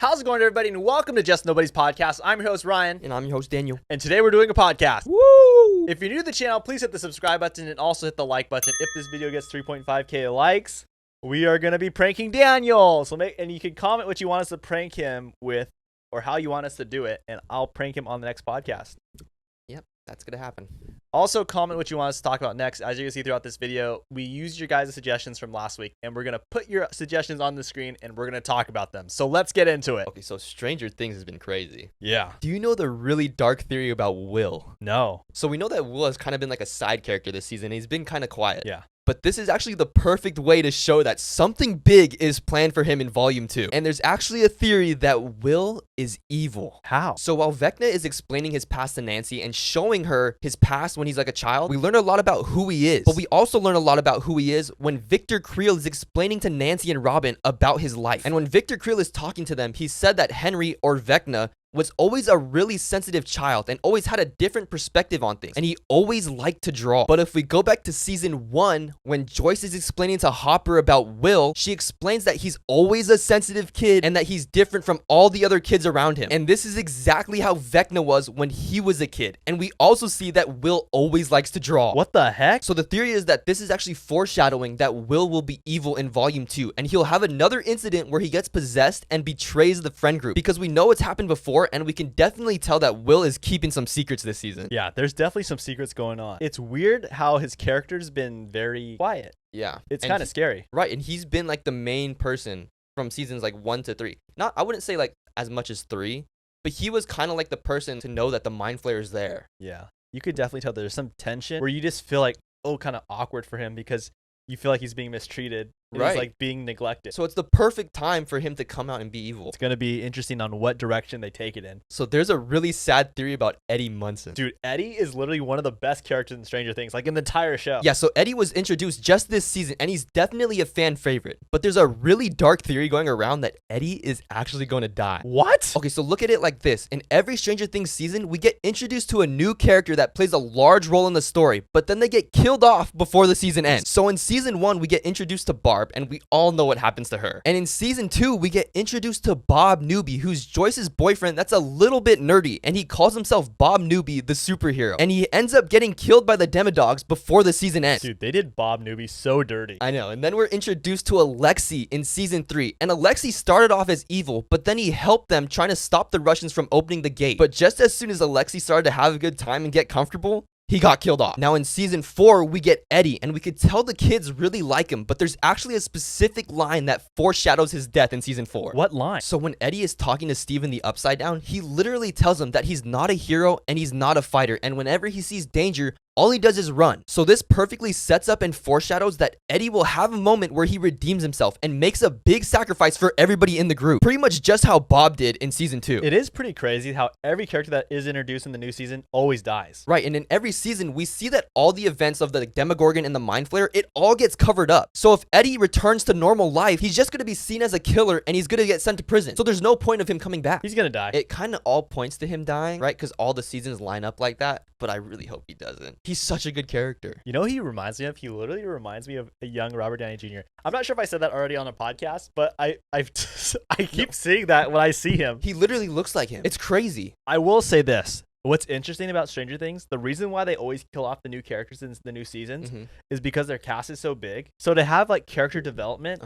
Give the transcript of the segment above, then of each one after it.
How's it going, everybody, and welcome to Just Nobody's Podcast. I'm your host, Ryan. And I'm your host, Daniel. And today we're doing a podcast. Woo! If you're new to the channel, please hit the subscribe button and also hit the like button. If this video gets 3.5k likes, we are going to be pranking Daniel. And you can comment what you want us to prank him with or how you want us to do it, and I'll prank him on the next podcast. Yep, that's going to happen. Also, comment what you want us to talk about next. As you can see throughout this video, we used your guys' suggestions from last week, and we're going to put your suggestions on the screen, and we're going to talk about them. So let's get into it. Okay, so Stranger Things has been crazy. Yeah. Do you know the really dark theory about Will? No. So we know that Will has kind of been like a side character this season. He's been kind of quiet. Yeah. But this is actually the perfect way to show that something big is planned for him in Volume 2. And there's actually a theory that Will is evil. How? So while Vecna is explaining his past to Nancy and showing her his past when he's like a child, we learn a lot about who he is. But we also learn a lot about who he is when Victor Creel is explaining to Nancy and Robin about his life. And when Victor Creel is talking to them, he said that Henry, or Vecna, was always a really sensitive child and always had a different perspective on things. And he always liked to draw. But if we go back to season 1, when Joyce is explaining to Hopper about Will, she explains that he's always a sensitive kid and that he's different from all the other kids around him. And this is exactly how Vecna was when he was a kid. And we also see that Will always likes to draw. What the heck? So the theory is that this is actually foreshadowing that Will be evil in Volume 2. And he'll have another incident where he gets possessed and betrays the friend group. Because we know it's happened before, and we can definitely tell that Will is keeping some secrets this season. Yeah, there's definitely some secrets going on. It's weird how his character's been very quiet. Yeah. It's kind of scary. Right, and he's been like the main person from seasons like 1 to 3. Not, I wouldn't say like as much as 3, but he was kind of like the person to know that the Mind Flayer is there. Yeah, you could definitely tell there's some tension where you just feel like, oh, kind of awkward for him because you feel like he's being mistreated. Right. He's like being neglected. So it's the perfect time for him to come out and be evil. It's going to be interesting on what direction they take it in. So there's a really sad theory about Eddie Munson. Dude, Eddie is literally one of the best characters in Stranger Things, like in the entire show. Yeah, so Eddie was introduced just this season, and he's definitely a fan favorite. But there's a really dark theory going around that Eddie is actually going to die. What? Okay, so look at it like this. In every Stranger Things season, we get introduced to a new character that plays a large role in the story, but then they get killed off before the season ends. So in season 1, we get introduced to Barb, and we all know what happens to her. And in season 2, we get introduced to Bob Newby, who's Joyce's boyfriend that's a little bit nerdy, and he calls himself Bob Newby, the superhero. And he ends up getting killed by the Demodogs before the season ends. Dude, they did Bob Newby so dirty. I know. And then we're introduced to Alexei in season 3. And Alexei started off as evil, but then he helped them trying to stop the Russians from opening the gate. But just as soon as Alexei started to have a good time and get comfortable, he got killed off. Now in season 4, we get Eddie, and we could tell the kids really like him, but there's actually a specific line that foreshadows his death in season 4. What line? So when Eddie is talking to Steve in the Upside Down, he literally tells him that he's not a hero and he's not a fighter, and whenever he sees danger, all he does is run. So this perfectly sets up and foreshadows that Eddie will have a moment where he redeems himself and makes a big sacrifice for everybody in the group. Pretty much just how Bob did in season 2. It is pretty crazy how every character that is introduced in the new season always dies. Right, and in every season, we see that all the events of the Demogorgon and the Mind Flayer, it all gets covered up. So if Eddie returns to normal life, he's just going to be seen as a killer and he's going to get sent to prison. So there's no point of him coming back. He's going to die. It kind of all points to him dying, right? Because all the seasons line up like that, but I really hope he doesn't. He's such a good character. You know who he reminds me of? He literally reminds me of a young Robert Downey Jr. I'm not sure if I said that already on a podcast, but I keep seeing that when I see him. He literally looks like him. It's crazy. I will say this. What's interesting about Stranger Things, the reason why they always kill off the new characters in the new seasons is because their cast is so big. So to have like character development,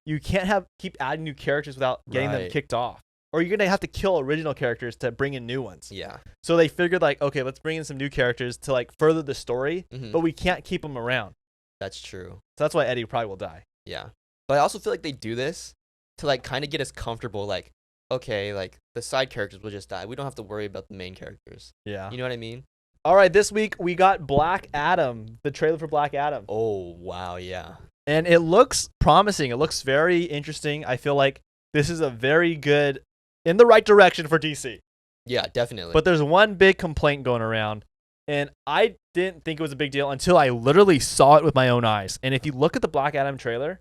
you can't keep adding new characters without getting them kicked off. Or you're going to have to kill original characters to bring in new ones. Yeah. So they figured like, okay, let's bring in some new characters to like further the story, but we can't keep them around. That's true. So that's why Eddie probably will die. Yeah. But I also feel like they do this to like kind of get us comfortable. Like, okay, like the side characters will just die. We don't have to worry about the main characters. Yeah. You know what I mean? All right, this week we got Black Adam, the trailer for Black Adam. Oh, wow, yeah. And it looks promising. It looks very interesting. I feel like this is a very good, in the right direction for DC. Yeah, definitely. But there's one big complaint going around, and I didn't think it was a big deal until I literally saw it with my own eyes. And if you look at the Black Adam trailer,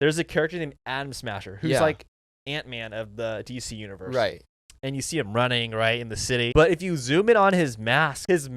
there's a character named Atom Smasher, who's like Ant-Man of the DC universe. Right. And you see him running, right, in the city. But if you zoom in on his mask is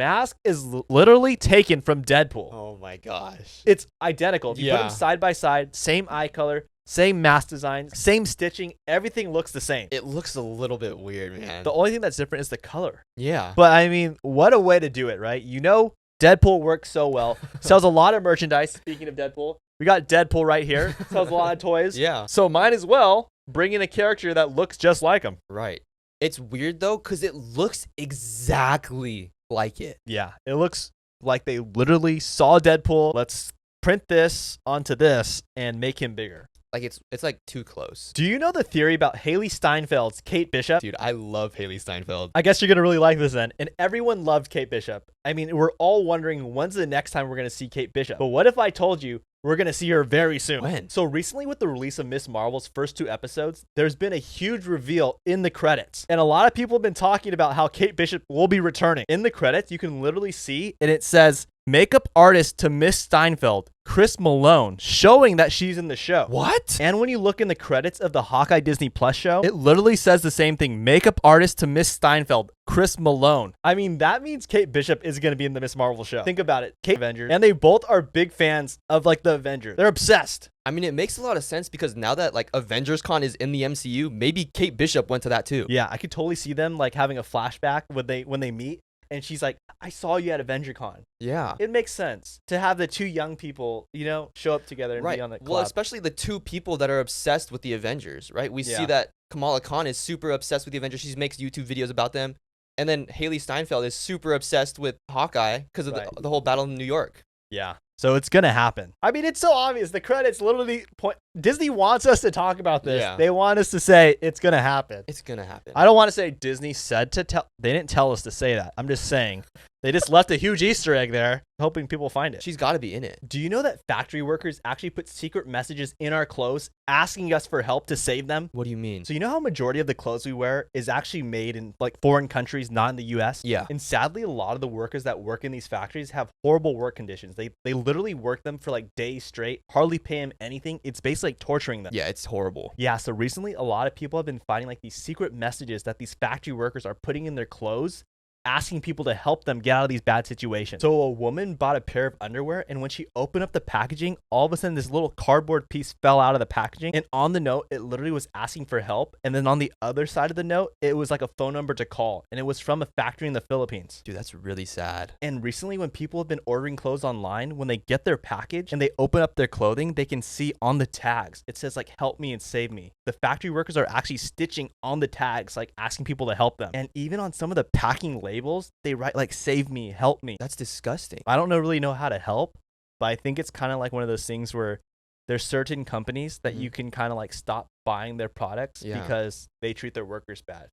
literally taken from Deadpool. Oh my gosh. It's identical. If you put them side by side, same eye color, same mask design, same stitching. Everything looks the same. It looks a little bit weird, man. The only thing that's different is the color. Yeah. But I mean, what a way to do it, right? You know, Deadpool works so well. Sells a lot of merchandise. Speaking of Deadpool, we got Deadpool right here. Sells a lot of toys. Yeah. So might as well bring in a character that looks just like him. Right. It's weird though, because it looks exactly like it. Yeah. It looks like they literally saw Deadpool. Let's print this onto this and make him bigger. Like it's like too close. Do you know the theory about Haley Steinfeld's Kate Bishop? Dude, I love Haley Steinfeld. I guess you're going to really like this then. And everyone loved Kate Bishop. I mean, we're all wondering when's the next time we're going to see Kate Bishop. But what if I told you we're going to see her very soon? When? So recently with the release of Ms. Marvel's first 2 episodes, there's been a huge reveal in the credits. And a lot of people have been talking about how Kate Bishop will be returning. In the credits, you can literally see, and it says, makeup artist to Miss Steinfeld, Chris Malone, showing that she's in the show. What? And when you look in the credits of the Hawkeye Disney Plus show, it literally says the same thing. Makeup artist to Miss Steinfeld, Chris Malone. I mean, that means Kate Bishop is going to be in the Ms. Marvel show. Think about it. Kate Avenger. And they both are big fans of like the Avengers. They're obsessed. I mean, it makes a lot of sense because now that like Avengers Con is in the MCU, maybe Kate Bishop went to that too. Yeah, I could totally see them like having a flashback when they meet. And she's like, I saw you at AvengerCon. Yeah. It makes sense to have the 2 young people, you know, show up together and be on the collab. Well, especially the 2 people that are obsessed with the Avengers, right? We see that Kamala Khan is super obsessed with the Avengers. She makes YouTube videos about them. And then Haley Steinfeld is super obsessed with Hawkeye because of the whole battle in New York. Yeah. So it's going to happen. I mean, it's so obvious. The credits literally point. Disney wants us to talk about this. Yeah. They want us to say it's going to happen. It's going to happen. I don't want to say Disney said to tell. They didn't tell us to say that. I'm just saying. They just left a huge Easter egg there, hoping people find it. She's got to be in it. Do you know that factory workers actually put secret messages in our clothes asking us for help to save them? What do you mean? So you know how majority of the clothes we wear is actually made in like foreign countries, not in the US? Yeah. And sadly, a lot of the workers that work in these factories have horrible work conditions. They literally work them for like days straight, hardly pay them anything. It's basically like torturing them. Yeah, it's horrible. Yeah, so recently a lot of people have been finding like these secret messages that these factory workers are putting in their clothes, asking people to help them get out of these bad situations. So a woman bought a pair of underwear, and when she opened up the packaging, all of a sudden this little cardboard piece fell out of the packaging. And on the note, it literally was asking for help. And then on the other side of the note, it was like a phone number to call. And it was from a factory in the Philippines. Dude, that's really sad. And recently when people have been ordering clothes online, when they get their package and they open up their clothing, they can see on the tags, it says like, help me and save me. The factory workers are actually stitching on the tags, like asking people to help them. And even on some of the packing labels, they write like, save me, help me. That's disgusting. I don't really know how to help, but I think it's kind of like one of those things where there's certain companies that you can kind of like stop buying their products because they treat their workers bad.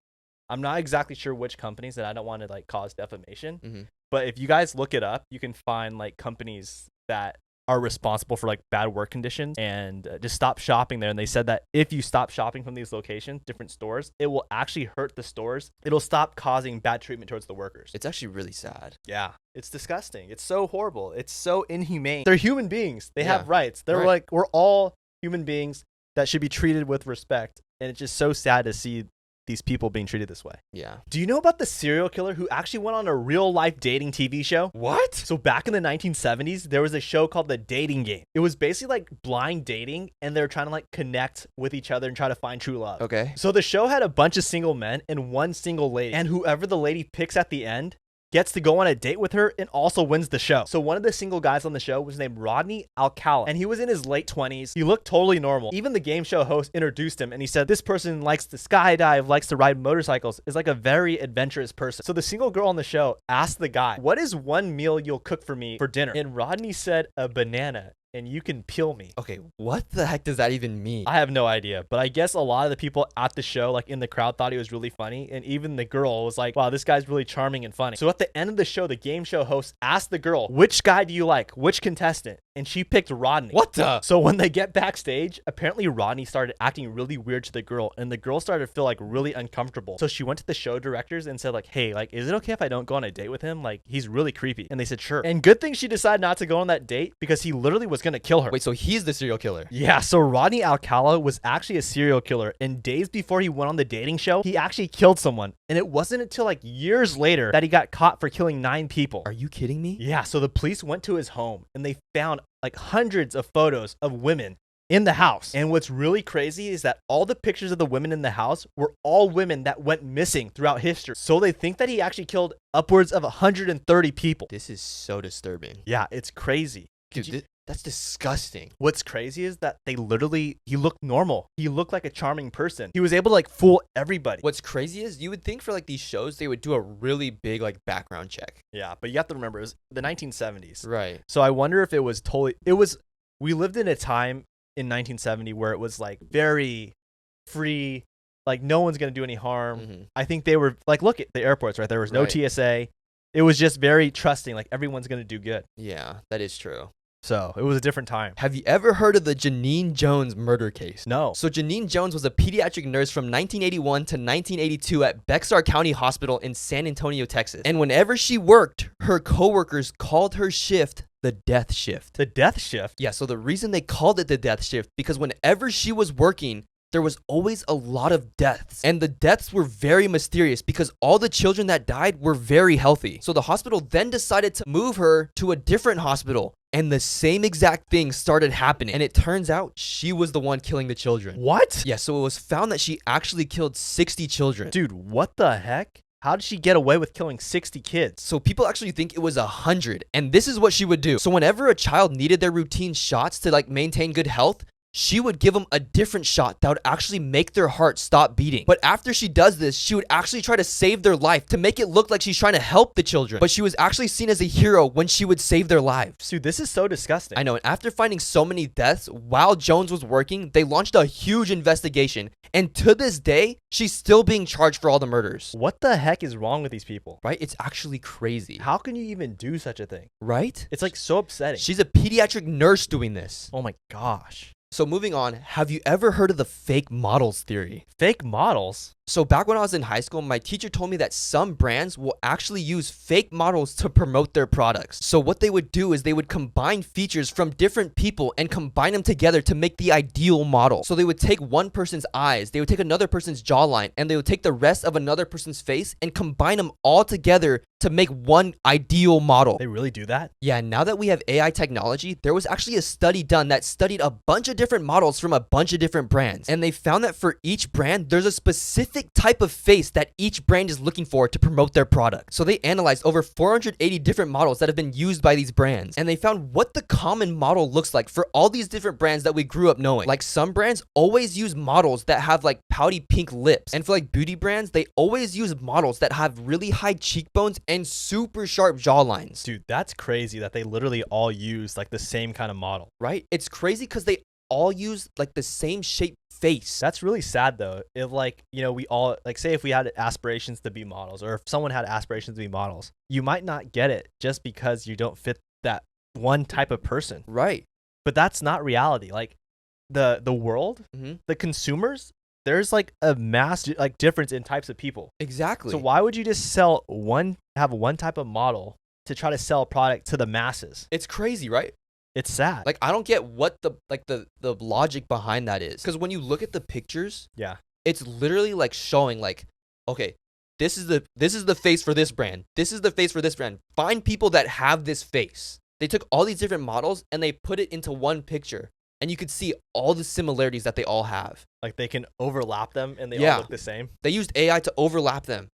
I'm not exactly sure which companies, and I don't want to like cause defamation, but if you guys look it up, you can find like companies that are responsible for like bad work conditions and just stop shopping there. And they said that if you stop shopping from these locations, different stores, it will actually hurt the stores. It'll stop causing bad treatment towards the workers. It's actually really sad. Yeah. It's disgusting. It's so horrible. It's so inhumane. They're human beings. They have rights. They're like, we're all human beings that should be treated with respect. And it's just so sad to see these people being treated this way. Yeah. Do you know about the serial killer who actually went on a real life dating TV show? What? So back in the 1970s, there was a show called The Dating Game. It was basically like blind dating, and they were trying to like connect with each other and try to find true love. Okay. So the show had a bunch of single men and one single lady, and whoever the lady picks at the end gets to go on a date with her and also wins the show. So one of the single guys on the show was named Rodney Alcala, and he was in his late 20s. He looked totally normal. Even the game show host introduced him, and he said, this person likes to skydive, likes to ride motorcycles, is like a very adventurous person. So the single girl on the show asked the guy, what is one meal you'll cook for me for dinner? And Rodney said, a banana. And you can peel me. Okay, what the heck does that even mean? I have no idea, but I guess a lot of the people at the show, like in the crowd, thought he was really funny. And even the girl was like, wow, this guy's really charming and funny. So at the end of the show, the game show host asked the girl, which guy do you like? Which contestant? And she picked Rodney. What the? So when they get backstage, apparently Rodney started acting really weird to the girl, and the girl started to feel like really uncomfortable. So she went to the show directors and said like, hey, like, is it okay if I don't go on a date with him? Like, he's really creepy. And they said, sure. And good thing she decided not to go on that date because he literally was going to kill her. Wait, so he's the serial killer? Yeah, so Rodney Alcala was actually a serial killer, and days before he went on the dating show, he actually killed someone. And it wasn't until like years later that he got caught for killing 9 people. Are you kidding me? Yeah, so the police went to his home and they found like hundreds of photos of women in the house. And what's really crazy is that all the pictures of the women in the house were all women that went missing throughout history. So they think that he actually killed upwards of 130 people. This is so disturbing. Yeah, it's crazy. Dude, that's disgusting. What's crazy is that he looked normal. He looked like a charming person. He was able to like fool everybody. What's crazy is you would think for like these shows, they would do a really big like background check. Yeah, but you have to remember, it was the 1970s. Right. So I wonder if we lived in a time in 1970 where it was like very free, like no one's going to do any harm. Mm-hmm. I think they were like, look at the airports, right? There was no TSA. It was just very trusting, like everyone's going to do good. Yeah, that is true. So it was a different time. Have you ever heard of the Janine Jones murder case? No. So Janine Jones was a pediatric nurse from 1981 to 1982 at Bexar County Hospital in San Antonio, Texas. And whenever she worked, her coworkers called her shift the death shift. The death shift? Yeah, so the reason they called it the death shift, because whenever she was working, there was always a lot of deaths. And the deaths were very mysterious because all the children that died were very healthy. So the hospital then decided to move her to a different hospital. And the same exact thing started happening. And it turns out she was the one killing the children. What? Yeah, so it was found that she actually killed 60 children. Dude, what the heck? How did she get away with killing 60 kids? So people actually think it was 100. And this is what she would do. So whenever a child needed their routine shots to like maintain good health, she would give them a different shot that would actually make their heart stop beating. But after she does this, she would actually try to save their life to make it look like she's trying to help the children. But she was actually seen as a hero when she would save their lives. Dude, this is so disgusting. I know, and after finding so many deaths while Jones was working, they launched a huge investigation. And to this day, she's still being charged for all the murders. What the heck is wrong with these people? Right? It's actually crazy. How can you even do such a thing? Right? It's like so upsetting. She's a pediatric nurse doing this. Oh my gosh. So moving on, have you ever heard of the fake models theory? Fake models? So back when I was in high school, my teacher told me that some brands will actually use fake models to promote their products. So what they would do is they would combine features from different people and combine them together to make the ideal model. So they would take one person's eyes, they would take another person's jawline, and they would take the rest of another person's face and combine them all together to make one ideal model. They really do that? Yeah, now that we have AI technology, there was actually a study done that studied a bunch of different models from a bunch of different brands. And they found that for each brand, there's a specific type of face that each brand is looking for to promote their product. So they analyzed over 480 different models that have been used by these brands. And they found what the common model looks like for all these different brands that we grew up knowing. Like some brands always use models that have like pouty pink lips. And for like beauty brands, they always use models that have really high cheekbones and super sharp jawlines. Dude, that's crazy that they literally all use like the same kind of model. Right? It's crazy because they all use like the same shaped face. That's really sad though. If like, you know, we all like say if we had aspirations to be models or if someone had aspirations to be models, you might not get it just because you don't fit that one type of person. Right. But that's not reality. Like the world, the consumers, there's like a mass like difference in types of people. Exactly. So why would you just have one type of model to try to sell a product to the masses? It's crazy, right? It's sad. Like I don't get what the logic behind that is. Because when you look at the pictures, yeah, it's literally like showing like, okay, this is the face for this brand. This is the face for this brand. Find people that have this face. They took all these different models and they put it into one picture. And you could see all the similarities that they all have. Like they can overlap them and they all look the same. They used AI to overlap them.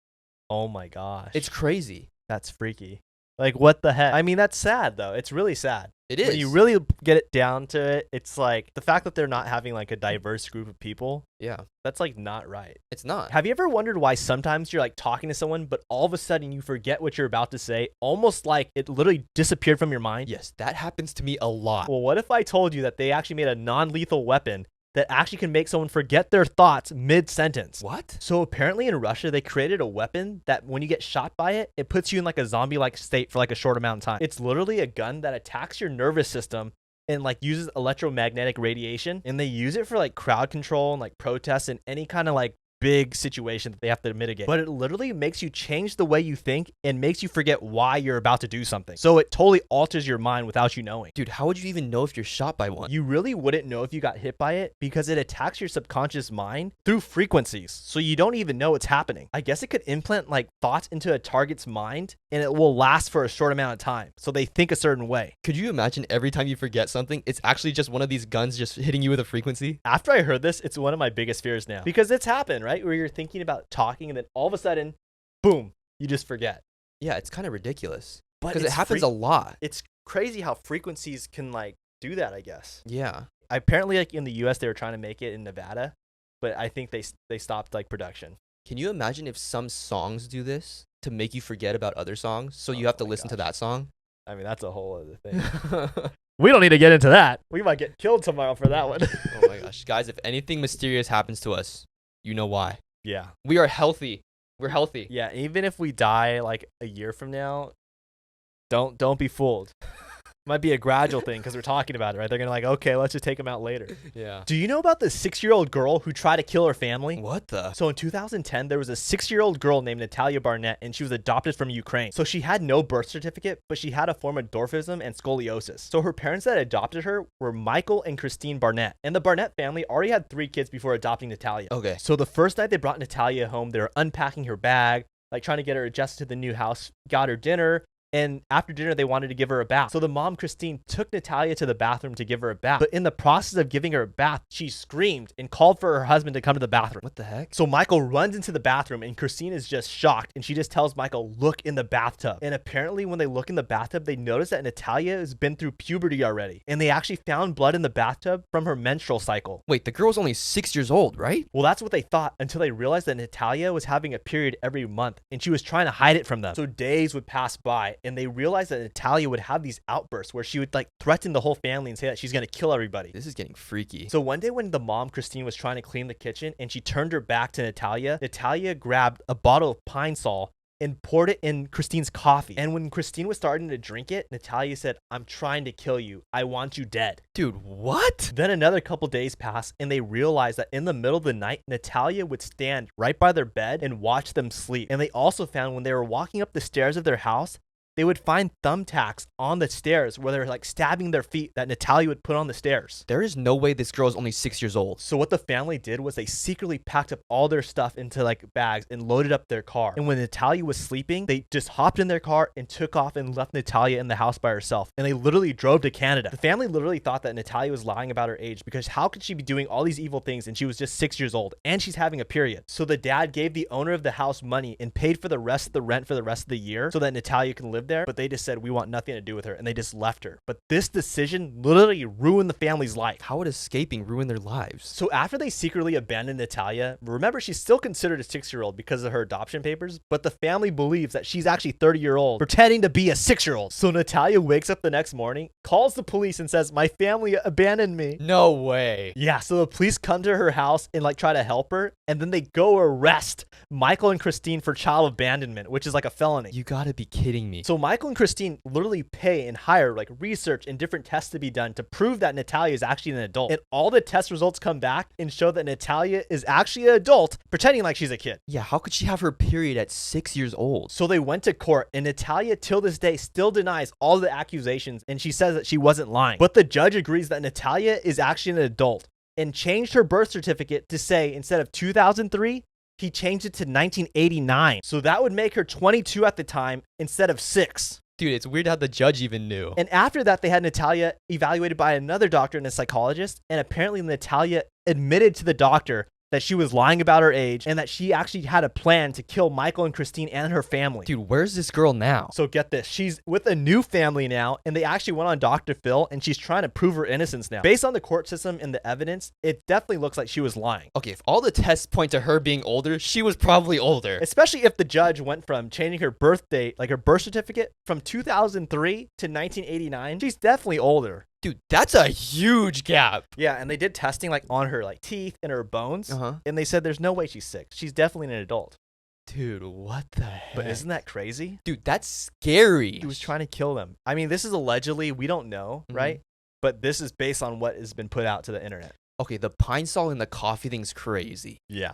Oh my gosh. It's crazy. That's freaky. Like what the heck? I mean, that's sad though. It's really sad. It is. When you really get it down to it, it's like the fact that they're not having like a diverse group of people. Yeah. That's like not right. It's not. Have you ever wondered why sometimes you're like talking to someone, but all of a sudden you forget what you're about to say, almost like it literally disappeared from your mind? Yes, that happens to me a lot. Well, what if I told you that they actually made a non-lethal weapon that actually can make someone forget their thoughts mid-sentence? What? So apparently in Russia, they created a weapon that when you get shot by it, it puts you in like a zombie-like state for like a short amount of time. It's literally a gun that attacks your nervous system and like uses electromagnetic radiation, and they use it for like crowd control and like protests and any kind of like big situation that they have to mitigate. But it literally makes you change the way you think and makes you forget why you're about to do something. So it totally alters your mind without you knowing. Dude, how would you even know if you're shot by one? You really wouldn't know if you got hit by it because it attacks your subconscious mind through frequencies. So you don't even know it's happening. I guess it could implant like thoughts into a target's mind and it will last for a short amount of time. So they think a certain way. Could you imagine every time you forget something, it's actually just one of these guns just hitting you with a frequency? After I heard this, it's one of my biggest fears now because it's happened, right? Where you're thinking about talking and then all of a sudden, boom, you just forget. Yeah, it's kind of ridiculous Because it happens a lot. It's crazy how frequencies can like do that, I guess. Yeah. Apparently, like in the US, they were trying to make it in Nevada, but I think they stopped like production. Can you imagine if some songs do this to make you forget about other songs? So you have to listen to that song? I mean, that's a whole other thing. We don't need to get into that. We might get killed tomorrow for that one. Oh my gosh. Guys, if anything mysterious happens to us, you know why. Yeah. We are healthy. We're healthy. Yeah, even if we die like a year from now, don't be fooled. Might be a gradual thing because we're talking about it, right? They're gonna like, okay, let's just take them out later. Yeah. Do you know about the 6-year-old girl who tried to kill her family? What the? So in 2010, there was a 6-year-old girl named Natalya Barnett, and she was adopted from Ukraine. So she had no birth certificate, but she had a form of dwarfism and scoliosis. So her parents that adopted her were Michael and Christine Barnett. And the Barnett family already had 3 kids before adopting Natalya. Okay. So the first night they brought Natalya home, they were unpacking her bag, like trying to get her adjusted to the new house, got her dinner. And after dinner, they wanted to give her a bath. So the mom, Christine, took Natalya to the bathroom to give her a bath. But in the process of giving her a bath, she screamed and called for her husband to come to the bathroom. What the heck? So Michael runs into the bathroom and Christine is just shocked. And she just tells Michael, look in the bathtub. And apparently when they look in the bathtub, they notice that Natalya has been through puberty already. And they actually found blood in the bathtub from her menstrual cycle. Wait, the girl was only 6 years old, right? Well, that's what they thought until they realized that Natalya was having a period every month and she was trying to hide it from them. So days would pass by and they realized that Natalya would have these outbursts where she would like threaten the whole family and say that she's going to kill everybody. This is getting freaky. So one day when the mom, Christine, was trying to clean the kitchen and she turned her back to Natalya, Natalya grabbed a bottle of Pine Sol and poured it in Christine's coffee. And when Christine was starting to drink it, Natalya said, I'm trying to kill you. I want you dead. Dude, what? Then another couple days passed and they realized that in the middle of the night, Natalya would stand right by their bed and watch them sleep. And they also found when they were walking up the stairs of their house, they would find thumbtacks on the stairs where they're like stabbing their feet that Natalya would put on the stairs. There is no way this girl is only 6 years old. So what the family did was they secretly packed up all their stuff into like bags and loaded up their car. And when Natalya was sleeping, they just hopped in their car and took off and left Natalya in the house by herself. And they literally drove to Canada. The family literally thought that Natalya was lying about her age because how could she be doing all these evil things and she was just 6 years old and she's having a period. So the dad gave the owner of the house money and paid for the rest of the rent for the rest of the year so that Natalya can live there. But they just said, we want nothing to do with her. And they just left her. But this decision literally ruined the family's life. How would escaping ruin their lives? So after they secretly abandoned Natalya, remember she's still considered a 6-year-old because of her adoption papers, but the family believes that she's actually 30-year-old pretending to be a 6-year-old. So Natalya wakes up the next morning, calls the police and says, my family abandoned me. No way. Yeah, so the police come to her house and like try to help her, and then they go arrest Michael and Christine for child abandonment, which is like a felony. You gotta be kidding me. So Michael and Christine literally pay and hire like research and different tests to be done to prove that Natalya is actually an adult. And all the test results come back and show that Natalya is actually an adult pretending like she's a kid. Yeah, how could she have her period at 6 years old? So they went to court and Natalya till this day still denies all the accusations and she says that she wasn't lying. But the judge agrees that Natalya is actually an adult and changed her birth certificate to say instead of 2003, he changed it to 1989. So that would make her 22 at the time instead of 6. Dude, it's weird how the judge even knew. And after that, they had Natalya evaluated by another doctor and a psychologist. And apparently Natalya admitted to the doctor that she was lying about her age and that she actually had a plan to kill Michael and Christine and her family. Dude, where's this girl now? So get this, she's with a new family now and they actually went on Dr. Phil and she's trying to prove her innocence now. Based on the court system and the evidence, it definitely looks like she was lying. Okay, if all the tests point to her being older, she was probably older. Especially if the judge went from changing her birth date, like her birth certificate, from 2003 to 1989. She's definitely older. Dude, that's a huge gap. Yeah, and they did testing like on her like teeth and her bones, and they said there's no way she's 6. She's definitely an adult. Dude, what the heck? But isn't that crazy? Dude, that's scary. He was trying to kill them. I mean, this is allegedly, we don't know, right? But this is based on what has been put out to the internet. Okay, the Pine Sol and the coffee thing's crazy. Yeah.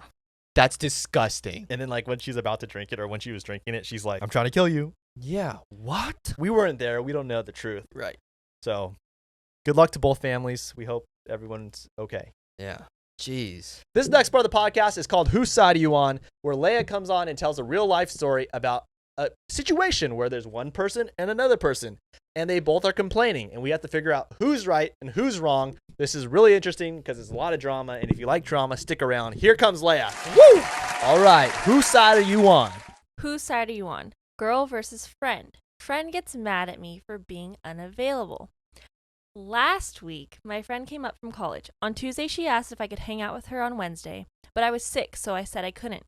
That's disgusting. And then like when she's about to drink it or when she was drinking it, she's like, I'm trying to kill you. Yeah. What? We weren't there. We don't know the truth. Right. So good luck to both families. We hope everyone's okay. Yeah. Jeez. This next part of the podcast is called Whose Side Are You On? Where Leia comes on and tells a real life story about a situation where there's one person and another person, and they both are complaining, and we have to figure out who's right and who's wrong. This is really interesting because there's a lot of drama, and if you like drama, stick around. Here comes Leia. Woo! All right, whose side are you on? Whose side are you on? Girl versus friend. Friend gets mad at me for being unavailable. Last week, my friend came up from college. On Tuesday, she asked if I could hang out with her on Wednesday, but I was sick, so I said I couldn't.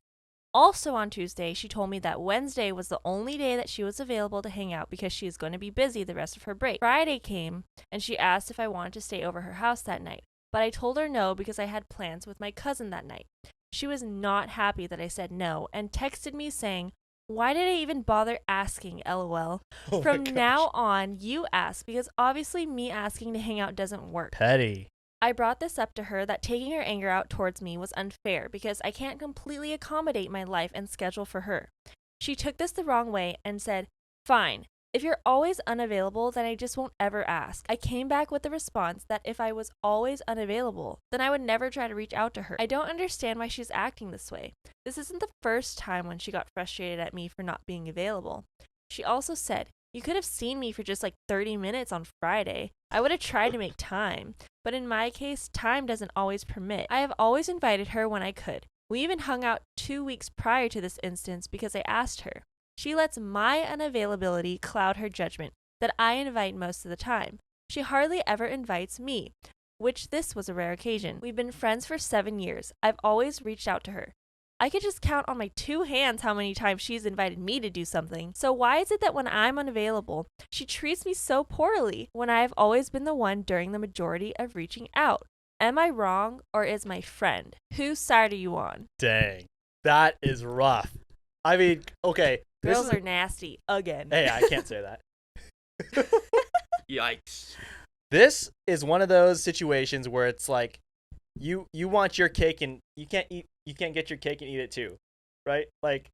Also on Tuesday, she told me that Wednesday was the only day that she was available to hang out because she is going to be busy the rest of her break. Friday came, and she asked if I wanted to stay over her house that night, but I told her no because I had plans with my cousin that night. She was not happy that I said no and texted me saying, "Why did I even bother asking, LOL? From now on, you ask because obviously me asking to hang out doesn't work." Petty. I brought this up to her that taking her anger out towards me was unfair because I can't completely accommodate my life and schedule for her. She took this the wrong way and said, "Fine, if you're always unavailable, then I just won't ever ask." I came back with the response that if I was always unavailable, then I would never try to reach out to her. I don't understand why she's acting this way. This isn't the first time when she got frustrated at me for not being available. She also said, "You could have seen me for just like 30 minutes on Friday. I would have tried to make time. But in my case, time doesn't always permit. I have always invited her when I could. We even hung out 2 weeks prior to this instance because I asked her. She lets my unavailability cloud her judgment that I invite most of the time. She hardly ever invites me, which this was a rare occasion. We've been friends for 7 years. I've always reached out to her. I could just count on my 2 hands how many times she's invited me to do something. So why is it that when I'm unavailable, she treats me so poorly when I have always been the one during the majority of reaching out? Am I wrong or is my friend? Whose side are you on?" Dang. That is rough. I mean, okay. Girls are nasty again. Hey, I can't say that. Yikes. This is one of those situations where it's like you want your cake and you can't get your cake and eat it too, right? Like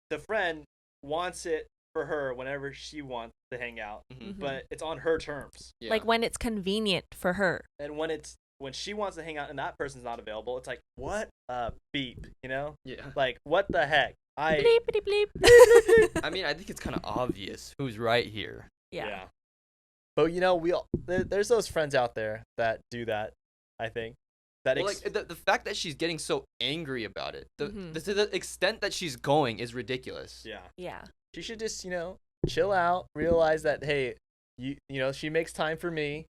the friend wants it for her whenever she wants to hang out, but it's on her terms. Yeah. Like when it's convenient for her. And when she wants to hang out and that person's not available, it's like, what a beep, you know? Yeah. Like, what the heck? Bleep, bleep, bleep. I mean, I think it's kind of obvious who's right here. Yeah. But you know, there's those friends out there that do that, I think. Like the fact that she's getting so angry about it, the extent that she's going is ridiculous. Yeah. Yeah. She should just, chill out, realize that, hey, she makes time for me,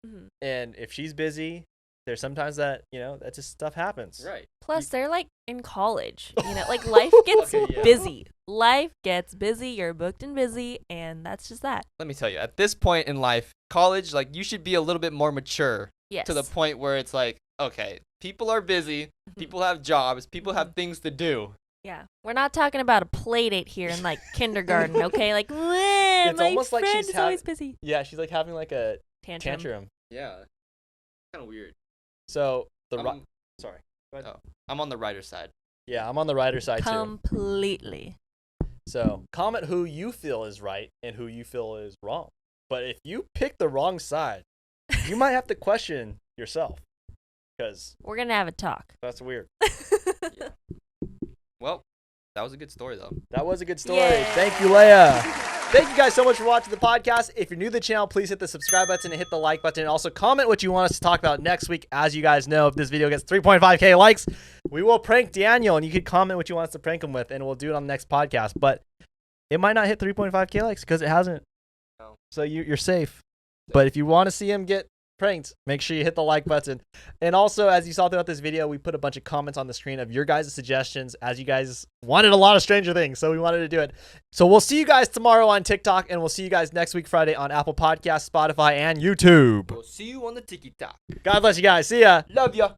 and if she's busy, there's sometimes that, that just stuff happens. Right. Plus, they're like in college, like life gets busy. Life gets busy. You're booked and busy, and that's just that. Let me tell you, at this point in life, college, like you should be a little bit more mature. Yes. To the point where it's like, okay, people are busy, people have jobs, people have things to do. Yeah, we're not talking about a play date here in like kindergarten, okay? Like, it's my almost friend like she's is always busy. Yeah, she's like having like a Tantrum. tantrum. Yeah, kind of weird. So Sorry. I'm on the writer's side. Yeah, I'm on the writer's side too. Completely. So comment who you feel is right and who you feel is wrong. But if you pick the wrong side, you might have to question yourself, because we're gonna have a talk. That's weird. Yeah. Well, that was a good story, though. That was a good story. Yay. Thank you, Leia. Thank you guys so much for watching the podcast. If you're new to the channel, please hit the subscribe button and hit the like button. And also comment what you want us to talk about next week. As you guys know, if this video gets 3.5K likes, we will prank Daniel. And you can comment what you want us to prank him with, and we'll do it on the next podcast. But it might not hit 3.5K likes because it hasn't. No. So you're safe. But if you want to see him get pranked, make sure you hit the like button. And also, as you saw throughout this video, we put a bunch of comments on the screen of your guys' suggestions, as you guys wanted a lot of Stranger Things, so we wanted to do it. So we'll see you guys tomorrow on TikTok, and we'll see you guys next week Friday on Apple Podcasts, Spotify, and YouTube. We'll see you on the TikTok. God bless you guys. See ya. Love ya.